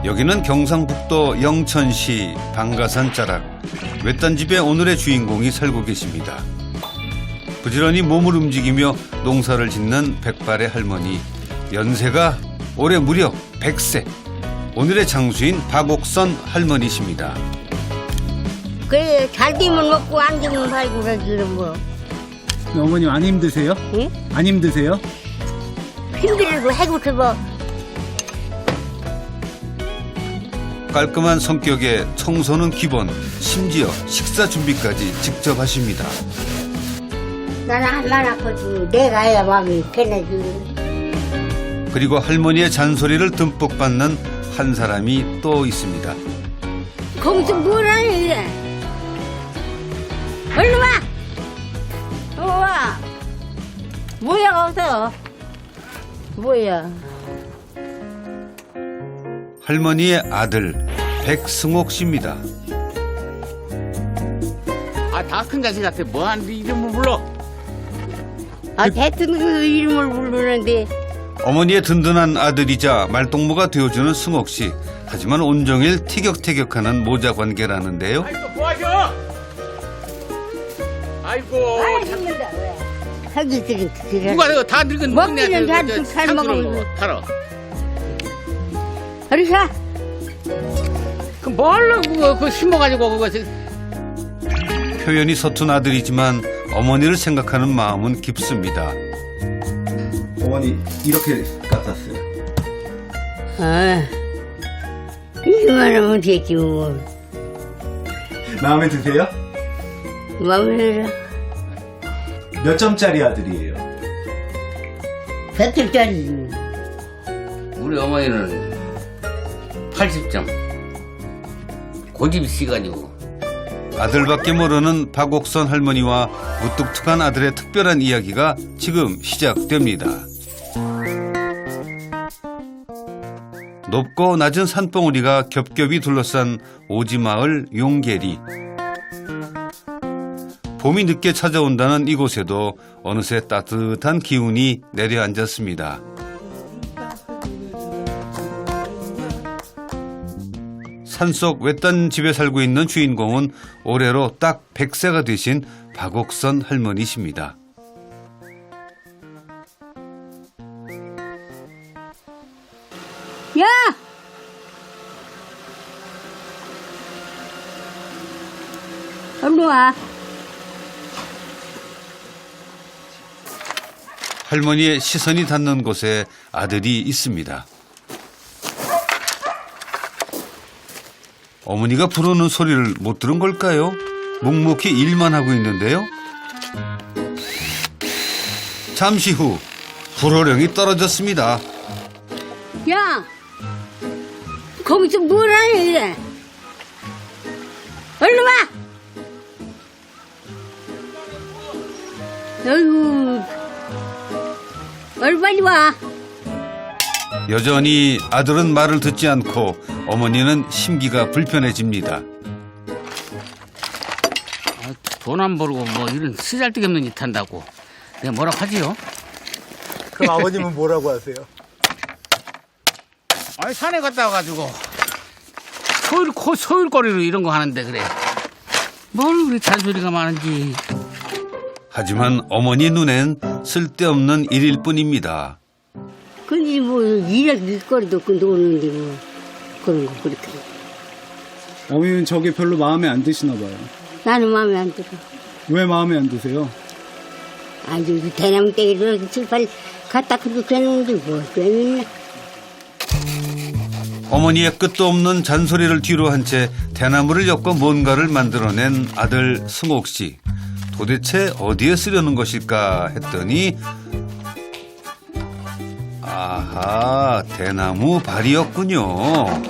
여기는 경상북도 영천시 방가산 자락. 외딴 집에 오늘의 주인공이 살고 계십니다. 부지런히 몸을 움직이며 농사를 짓는 백발의 할머니. 연세가 올해 무려 100세. 오늘의 장수인 박옥선 할머니십니다. 그래, 잘 되면 먹고 안 되면 살고 그러지 뭐. 어머님 안 힘드세요? 응? 안 힘드세요? 힘들고 해고서 뭐. 깔끔한 성격에 청소는 기본, 심지어 식사 준비까지 직접 하십니다. 나는 한만 아파도 내가 해야 마음이 편해지. 그리고 할머니의 잔소리를 듬뿍 받는 한 사람이 또 있습니다. 거기서 뭘 하니 이래. 얼른 와. 와. 뭐야 거기서. 뭐야. 할머니의 아들 백승옥 씨입니다. 다 큰 자식 같아. 뭐하는데 이름을 불러? 대통령 이름을 부르는데. 어머니의 든든한 아들이자 말동무가 되어주는 승옥 씨. 하지만 온종일 티격태격하는 모자 관계라는데요. 아이고 뭐하셔? 아이고 죽는다 왜. 하기들이 그래. 누가 내가 다 늙은 먹기는 잘 먹어. 팔아. 어리사. 그 뭘로 그거 심어가지고 그거 표현이 서툰 아들이지만 어머니를 생각하는 마음은 깊습니다. 어머니 이렇게 깎았어요. 이거만 하면 되지 뭐. 마음에 드세요? 마음에 들어. 몇 점짜리 아들이에요? 100점짜리. 우리 어머니는 80점. 고집이 있어가지고. 아들밖에 모르는 박옥선 할머니와 무뚝뚝한 아들의 특별한 이야기가 지금 시작됩니다. 높고 낮은 산봉우리가 겹겹이 둘러싼 오지마을 용계리. 봄이 늦게 찾아온다는 이곳에도 어느새 따뜻한 기운이 내려앉았습니다. 산속 외딴 집에 살고 있는 주인공은 올해로 딱 100세가 되신 박옥선 할머니십니다. 야! 얼른 와. 할머니의 시선이 닿는 곳에 아들이 있습니다. 어머니가 부르는 소리를 못 들은 걸까요? 묵묵히 일만 하고 있는데요. 잠시 후 불호령이 떨어졌습니다. 야! 거기서 뭘 하니 이래. 얼른 와. 아이고. 얼른 빨리 와. 여전히 아들은 말을 듣지 않고 어머니는 심기가 불편해집니다. 돈 안 벌고 뭐 이런 쓰잘데기 없는 짓 한다고 내가 뭐라고 하지요? 그럼 아버님은 뭐라고 하세요? 아니 산에 갔다 와가지고 소일거리로 이런 거 하는데 그래. 뭘 우리 잔소리가 많은지. 하지만 어머니 눈엔 쓸데없는 일일 뿐입니다. 근데 뭐 일거리도 없고 노는데 뭐 그런 거 그렇게. 어머님은 저게 별로 마음에 안 드시나 봐요. 나는 마음에 안 들어. 왜 마음에 안 드세요? 아주 대나무 떼기를 칠팔 갖다 그렇게 해놓는데 뭐 때문에. 어머니의 끝도 없는 잔소리를 뒤로 한 채 대나무를 엮어 뭔가를 만들어낸 아들 승옥 씨. 도대체 어디에 쓰려는 것일까 했더니 아하, 대나무 발이었군요.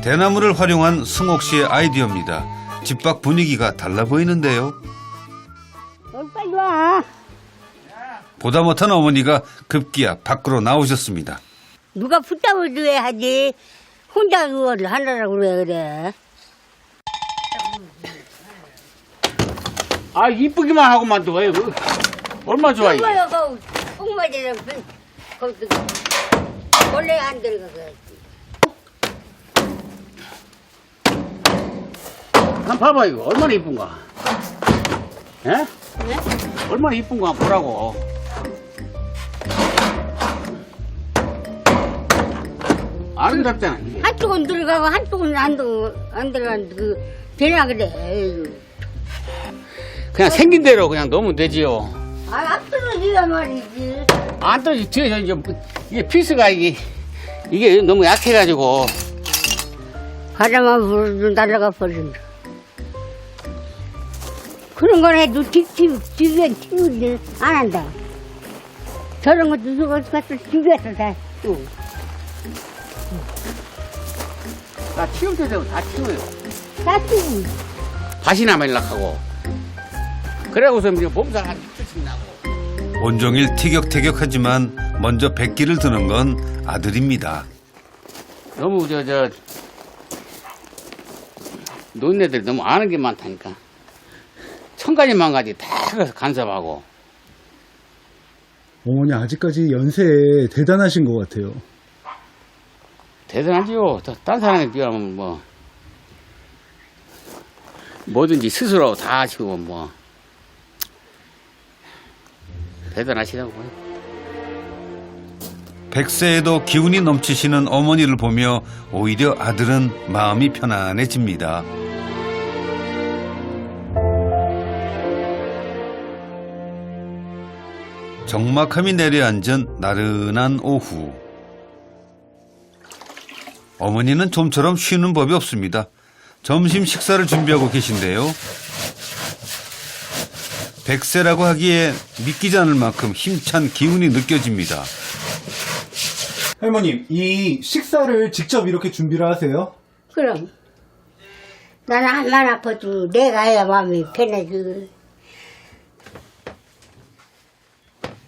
대나무를 활용한 승옥 씨의 아이디어입니다. 집 밖 분위기가 달라 보이는데요. 빨리 와. 보다 못한 어머니가 급기야 밖으로 나오셨습니다. 누가 붙잡을 줘야 하지. 혼자 그거를 하느라고 그래. 아 이쁘기만 하고만 둬. 얼마 좋아 이게. 뭐야, 꽁마지는 거기서 원래 안 들어가고. 한번 봐봐, 이거. 얼마나 이쁜가. 예? 네? 얼마나 이쁜가 보라고. 아름답잖아. 이게. 한쪽은 들어가고 한쪽은 안 들어가는데 되냐 그래. 에이구. 그냥 생긴 대로 그냥 놓으면 되지요. 앞으로 니가 말이지. 안 떨어지. 뒤에서 이제 이게 피스가 이게 너무 약해가지고. 바람만 불어도 날아가 버린다. 그런 건 해도 뒤에 튀우지 안 한다. 저런 것도 누가 가서 뒤에서 다 또. 다 치울 때 되면 다 치워요. 다 튀고. 밭이나 말락하고. 그래고서 이제 몸살 한 이틀씩 나고. 온종일 티격태격하지만 먼저 백기를 드는 건 아들입니다. 너무 노인네들이 너무 아는 게 많다니까. 1000가지 만가지 다 가서 간섭하고. 어머니 아직까지 연세에 대단하신 것 같아요. 대단하지요. 딴 사람에 비하면 뭐든지 스스로 다 하시고 대단하시다고요. 100세에도 기운이 넘치시는 어머니를 보며 오히려 아들은 마음이 편안해집니다. 적막함이 내려앉은 나른한 오후. 어머니는 좀처럼 쉬는 법이 없습니다. 점심 식사를 준비하고 계신데요. 100세라고 하기에 믿기지 않을 만큼 힘찬 기운이 느껴집니다. 할머님, 이 식사를 직접 이렇게 준비를 하세요? 그럼 나는 한만 아파도 내가 해야 마음이 편해지.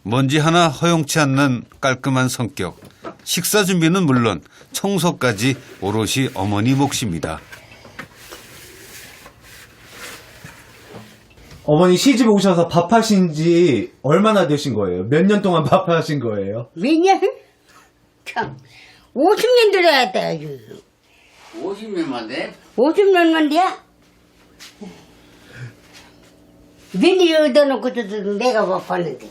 먼지 하나 허용치 않는 깔끔한 성격. 식사 준비는 물론 청소까지 오롯이 어머니 몫입니다. 어머니 시집 오셔서 밥하신 지 얼마나 되신 거예요? 몇 년 동안 밥하신 거예요? 몇 년? 참 50년 들어야 돼 아주. 50년만 돼? 50년만 돼? 며느리 얻어놓고서도 내가 밥하는데.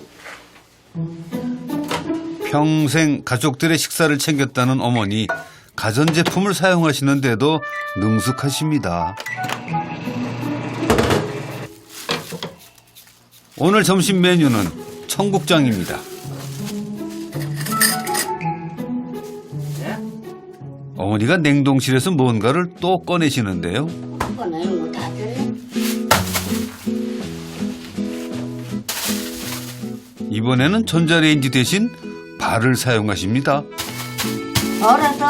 평생 가족들의 식사를 챙겼다는 어머니. 가전제품을 사용하시는데도 능숙하십니다. 오늘 점심 메뉴는 청국장입니다. 어머니가 냉동실에서 뭔가를 또 꺼내시는데요. 그거는 이거 다 줬네. 이번에는 전자레인지 대신 발을 사용하십니다. 알아서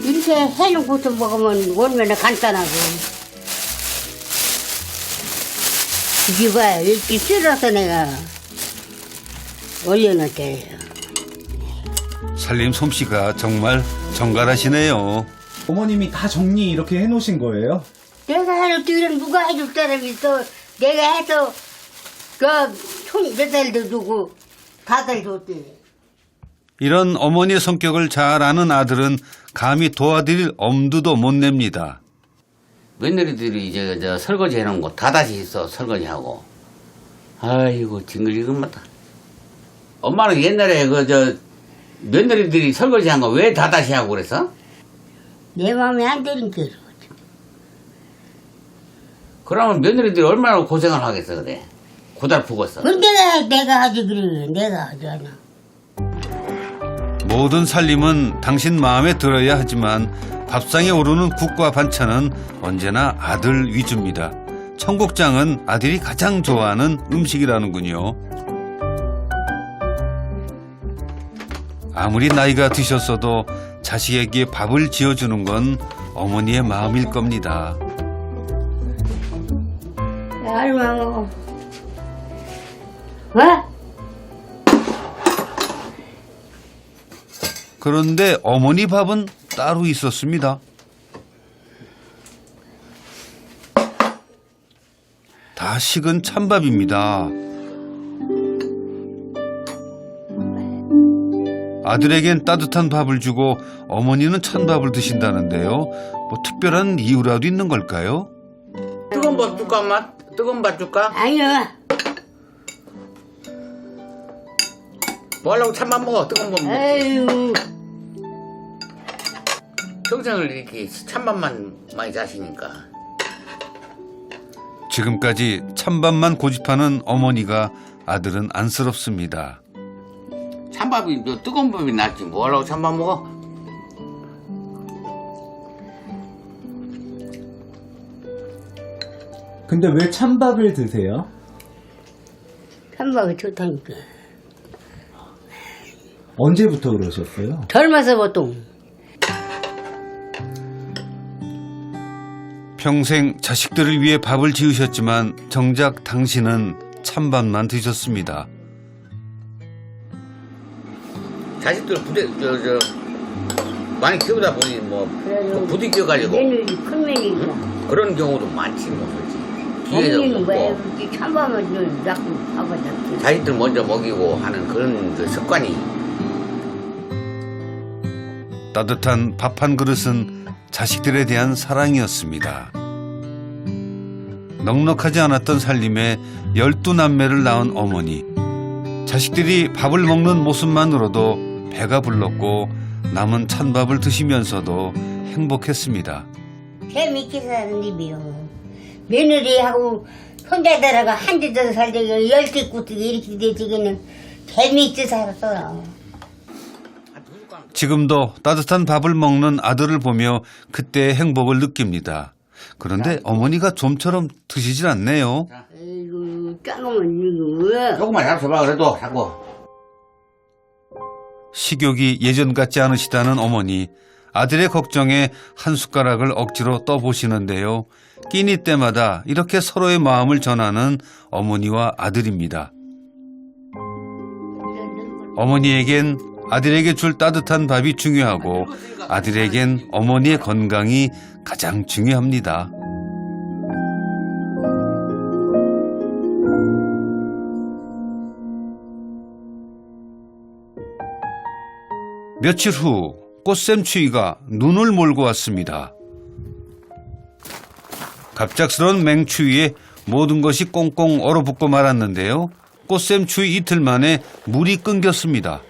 이렇게 해놓고서 먹으면 얼마나 간단하고. 이게 봐요. 이렇게 쓸어서 내가 올려놓을게요. 살림 솜씨가 정말 정갈하시네요. 어머님이 다 정리 이렇게 해놓으신 거예요? 내가 해놓을 때 이런 누가 해줄 사람이 있어. 내가 해서 몇 달도 주고 다달 줬지. 이런 어머니의 성격을 잘 아는 아들은 감히 도와드릴 엄두도 못 냅니다. 며느리들이 이제 설거지 해놓은 거 다 다시 있어 설거지하고. 아이고 징글징글맞다. 엄마는 옛날에 며느리들이 설거지한 거 왜 다 다시 하고 그랬어? 내 마음에 안 드는 대로. 그러면 며느리들이 얼마나 고생을 하겠어 그래. 고달프겠어. 근데 내가 하지 그래. 내가 하지 않아. 모든 살림은 당신 마음에 들어야 하지만 밥상에 오르는 국과 반찬은 언제나 아들 위주입니다. 청국장은 아들이 가장 좋아하는 음식이라는군요. 아무리 나이가 드셨어도 자식에게 밥을 지어주는 건 어머니의 마음일 겁니다. 얼마 먹어. 뭐? 그런데 어머니 밥은 따로 있었습니다. 다 식은 찬밥입니다. 아들에겐 따뜻한 밥을 주고 어머니는 찬밥을 드신다는데요. 뭐 특별한 이유라도 있는 걸까요? 뜨거운 밥 줄까, 엄마? 뜨거운 밥 줄까? 아니야. 뭐 하려고 찬밥 먹어, 뜨거운 밥 먹어. 아유, 평생을 이렇게 찬밥만 많이 자시니까. 지금까지 찬밥만 고집하는 어머니가 아들은 안쓰럽습니다. 찬밥이, 뜨거운 밥이 낫지. 뭐 하려고 찬밥 먹어? 근데 왜 찬밥을 드세요? 찬밥이 좋다니까. 언제부터 그러셨어요? 젊어서 보통. 평생 자식들을 위해 밥을 지으셨지만 정작 당신은 찬밥만 드셨습니다. 자식들 많이 키우다 보니 뭐 그래도 부딪혀가지고 며느리 큰 며느리가. 그런 경우도 많지 뭐 그렇지. 기회도 어머니는 왜 없고 그렇게 찬밥을 낳고 밥을 낳고. 자식들 먼저 먹이고 하는 그런 그 습관이. 따뜻한 밥 한 그릇은 자식들에 대한 사랑이었습니다. 넉넉하지 않았던 살림에 12남매를 낳은 어머니. 자식들이 밥을 먹는 모습만으로도 배가 불렀고 남은 찬밥을 드시면서도 행복했습니다. 재밌게 사는 집이요. 며느리하고 손자들하고 한 집에서 살다가 10개 꾸뜨기 이렇게 되지기는 재미있게 살았어요. 지금도 따뜻한 밥을 먹는 아들을 보며 그때의 행복을 느낍니다. 그런데 어머니가 좀처럼 드시질 않네요. 아이고, 작으면 이거 왜? 조금만 잡숴봐 그래도 자꾸. 식욕이 예전 같지 않으시다는 어머니. 아들의 걱정에 한 숟가락을 억지로 떠보시는데요. 끼니 때마다 이렇게 서로의 마음을 전하는 어머니와 아들입니다. 어머니에겐 아들에게 줄 따뜻한 밥이 중요하고 아들에겐 어머니의 건강이 가장 중요합니다. 며칠 후 꽃샘추위가 눈을 몰고 왔습니다. 갑작스러운 맹추위에 모든 것이 꽁꽁 얼어붙고 말았는데요. 꽃샘추위 이틀 만에 물이 끊겼습니다.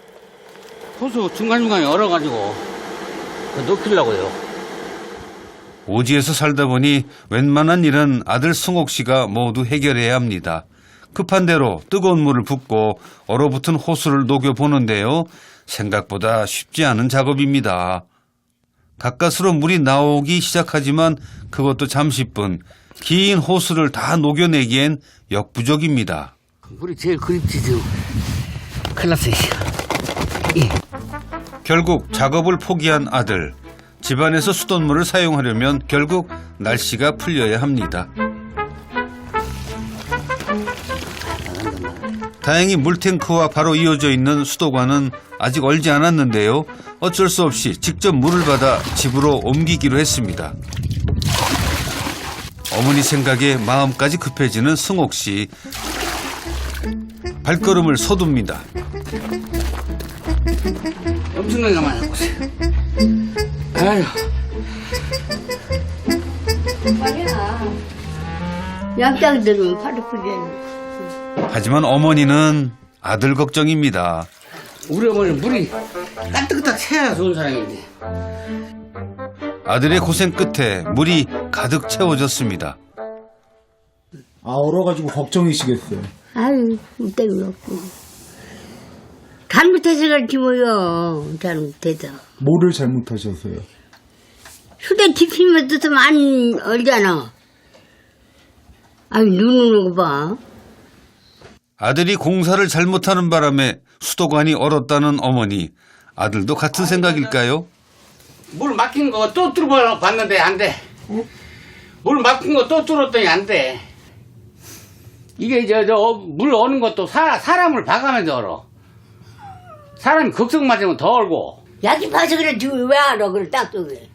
호수 중간중간에 얼어가지고 녹이려고요. 오지에서 살다 보니 웬만한 일은 아들 승옥 씨가 모두 해결해야 합니다. 급한 대로 뜨거운 물을 붓고 얼어붙은 호수를 녹여보는데요. 생각보다 쉽지 않은 작업입니다. 가까스로 물이 나오기 시작하지만 그것도 잠시뿐. 긴 호수를 다 녹여내기엔 역부족입니다. 물이 제일 그립지 지금. 큰일 났어. 결국 작업을 포기한 아들. 집안에서 수돗물을 사용하려면 결국 날씨가 풀려야 합니다. 다행히 물탱크와 바로 이어져 있는 수도관은 아직 얼지 않았는데요. 어쩔 수 없이 직접 물을 받아 집으로 옮기기로 했습니다. 어머니 생각에 마음까지 급해지는 승옥 씨. 발걸음을 서둡니다. 엄청나게 많이 하고 있어요. 아휴. 말이야. 양장들은 팔이 풀려. 하지만 어머니는 아들 걱정입니다. 우리 어머니는 물이 따뜻하게 채야 좋은 사람인데. 아들의 고생 끝에 물이 가득 채워졌습니다. 아, 얼어가지고 걱정이시겠어요. 아유, 때문에 없고. 잘못해서 그렇지 뭐요. 잘못해서. 뭐를 잘못하셨어요? 휴대 TV만 뜨면 안 얼잖아. 아유, 눈 오는 거 봐. 아들이 공사를 잘못하는 바람에 수도관이 얼었다는 어머니. 아들도 같은 생각일까요? 물 막힌 거 또 뚫어 봤는데 안 돼. 물 막힌 거 또 뚫었더니 안 돼. 이게 물 오는 것도 사람을 봐가면서 얼어. 사람이 걱정 맞으면 더 얼고. 약이 파서 그래, 지금 왜 알아, 그걸 딱 또 그래.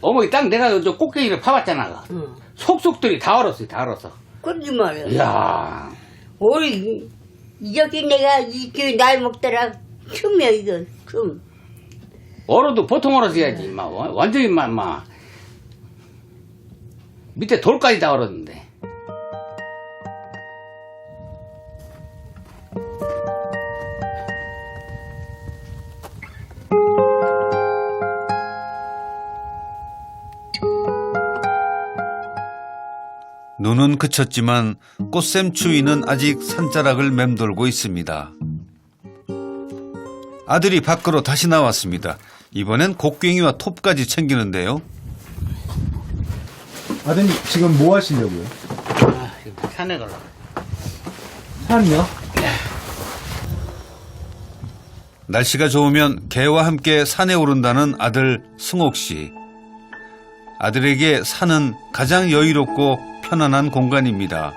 어머니 딱 내가 저 꽃게기를 파봤잖아. 속속들이 다 얼었어요, 다 얼었어. 그러지 말이야. 이야. 어이, 이렇게 내가 이렇게 날 먹더라. 춤이야, 이거, 춤. 얼어도 보통 얼어줘야지. 막 완전히 막 밑에 돌까지 다 얼었는데. 눈은 그쳤지만 꽃샘 추위는 아직 산자락을 맴돌고 있습니다. 아들이 밖으로 다시 나왔습니다. 이번엔 곡괭이와 톱까지 챙기는데요. 아드님 지금 뭐 하시려고요? 아, 산에 가려. 산이요? 날씨가 좋으면 개와 함께 산에 오른다는 아들 승옥 씨. 아들에게 산은 가장 여유롭고 편안한 공간입니다.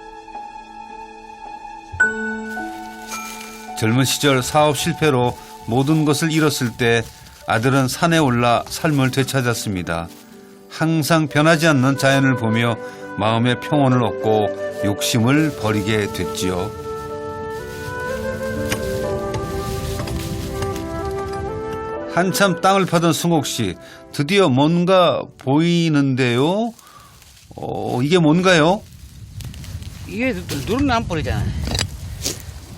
젊은 시절 사업 실패로 모든 것을 잃었을 때 아들은 산에 올라 삶을 되찾았습니다. 항상 변하지 않는 자연을 보며 마음의 평온을 얻고 욕심을 버리게 됐지요. 한참 땅을 파던 승옥 씨, 드디어 뭔가 보이는데요. 이게 뭔가요? 이게 누른 나무뿌리잖아.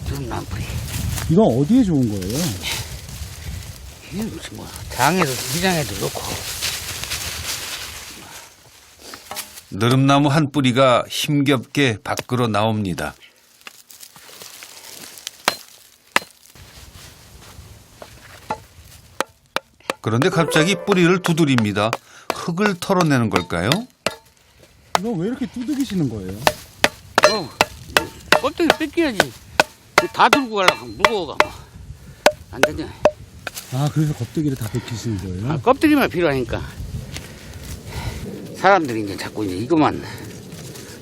누른 나무뿌리. 이건 어디에 좋은 거예요? 이게 무슨 뭐 장에도 위장에도 좋고. 느릅나무 한 뿌리가 힘겹게 밖으로 나옵니다. 그런데 갑자기 뿌리를 두드립니다. 흙을 털어내는 걸까요? 이거 왜 이렇게 두들기시는 거예요? 껍데기 뺏겨야지. 다 들고 가려고 무거워가 뭐. 안 되냐. 아, 그래서 껍데기를 다 벗기시는 거예요? 아, 껍데기만 필요하니까. 사람들이 이제 자꾸 이제 이것만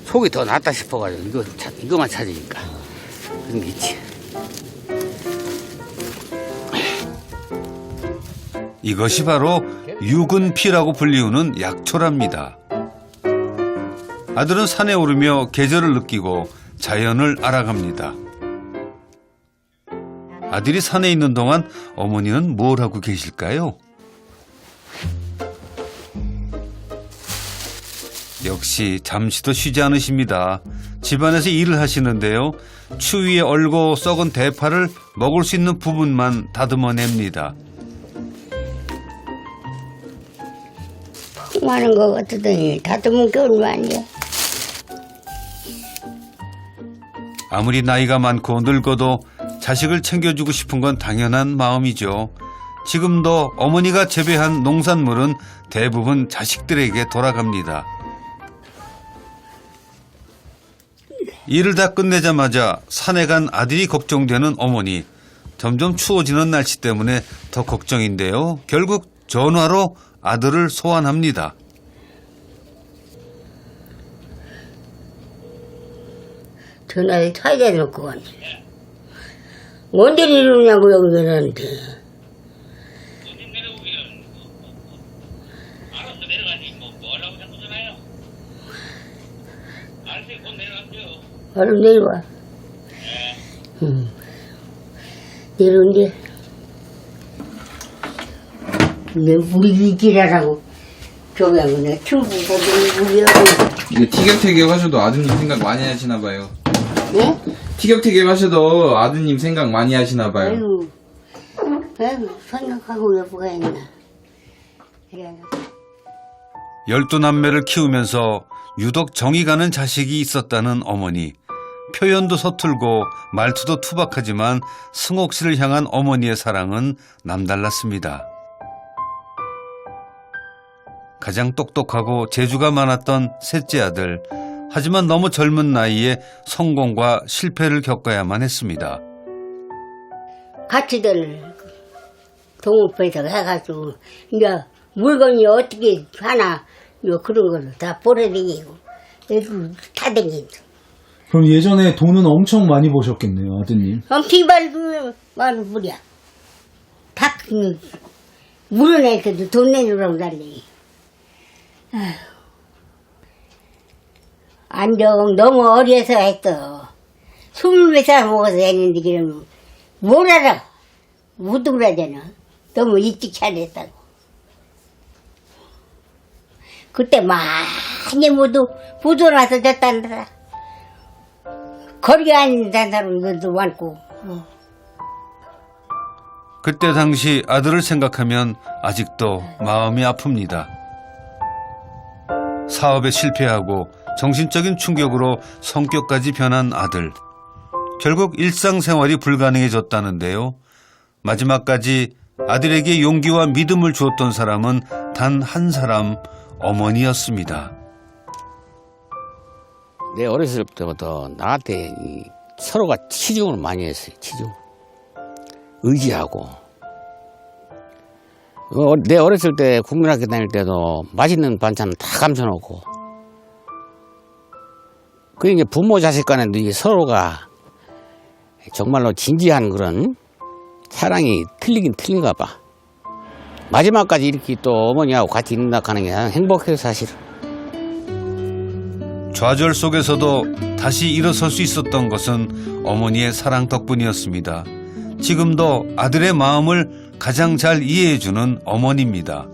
속이 더 낫다 싶어가지고 이거만 찾으니까 그런 게 있지. 이것이 바로 유근피라고 불리우는 약초랍니다. 아들은 산에 오르며 계절을 느끼고 자연을 알아갑니다. 아들이 산에 있는 동안 어머니는 뭘 하고 계실까요? 역시 잠시도 쉬지 않으십니다. 집안에서 일을 하시는데요. 추위에 얼고 썩은 대파를 먹을 수 있는 부분만 다듬어냅니다. 많은 거 같더니 다듬은 게 얼마냐. 아무리 나이가 많고 늙어도 자식을 챙겨주고 싶은 건 당연한 마음이죠. 지금도 어머니가 재배한 농산물은 대부분 자식들에게 돌아갑니다. 일을 다 끝내자마자 산에 간 아들이 걱정되는 어머니. 점점 추워지는 날씨 때문에 더 걱정인데요. 결국 전화로 아들을 소환합니다. 전화에 타이에 놓고 가네. 언제 이러냐고 여기는데. 알아서 내려가지 뭐라고 자꾸 전화해요. 알았어 곧 내려갈게요. 얼른 내려와. 내려온대. 내 우리 길하라고 저기 하고 내가 충분히 우리 이게 티격태격 하셔도 아드님 생각 많이 하시나 봐요. 예? 티격태격 하셔도 아드님 생각 많이 하시나 봐요. 아이고, 생각하고 여보가 있나. 그래. 12남매를 키우면서 유독 정이 가는 자식이 있었다는 어머니. 표현도 서툴고 말투도 투박하지만 승옥 씨를 향한 어머니의 사랑은 남달랐습니다. 가장 똑똑하고 재주가 많았던 셋째 아들. 하지만 너무 젊은 나이에 성공과 실패를 겪어야만 했습니다. 같이들 동업해서 해가지고 이제 물건이 어떻게 하나 요 그런 걸로 다 보내다니고 애들 다 다니고 그럼 예전에 돈은 엄청 많이 버셨겠네요, 아드님. 엄청 많은 물이야. 다 물어내서도 돈 내주라고 달래. 안정 너무 어려서 했어. 20몇 살 먹어서 했는데 그러면 뭘 알아? 못 울어야잖아. 너무 일찍 차렸다고. 그때 많이 모두 부도나서 졌단다. 거리에 앉는 사람들도 많고. 그때 당시 아들을 생각하면 아직도 마음이 아픕니다. 사업에 실패하고 정신적인 충격으로 성격까지 변한 아들. 결국 일상생활이 불가능해졌다는데요. 마지막까지 아들에게 용기와 믿음을 주었던 사람은 단 한 사람, 어머니였습니다. 내 어렸을 때부터 나한테 서로가 치중을 많이 했어요. 치중. 의지하고. 내 어렸을 때 국민학교 다닐 때도 맛있는 반찬 다 감춰놓고. 그 이제 부모 자식 간에도 이제 서로가 정말로 진지한 그런 사랑이 틀리긴 틀린가 봐. 마지막까지 이렇게 또 어머니하고 같이 있는다 하는 게 행복해요, 사실. 좌절 속에서도 다시 일어설 수 있었던 것은 어머니의 사랑 덕분이었습니다. 지금도 아들의 마음을 가장 잘 이해해주는 어머니입니다.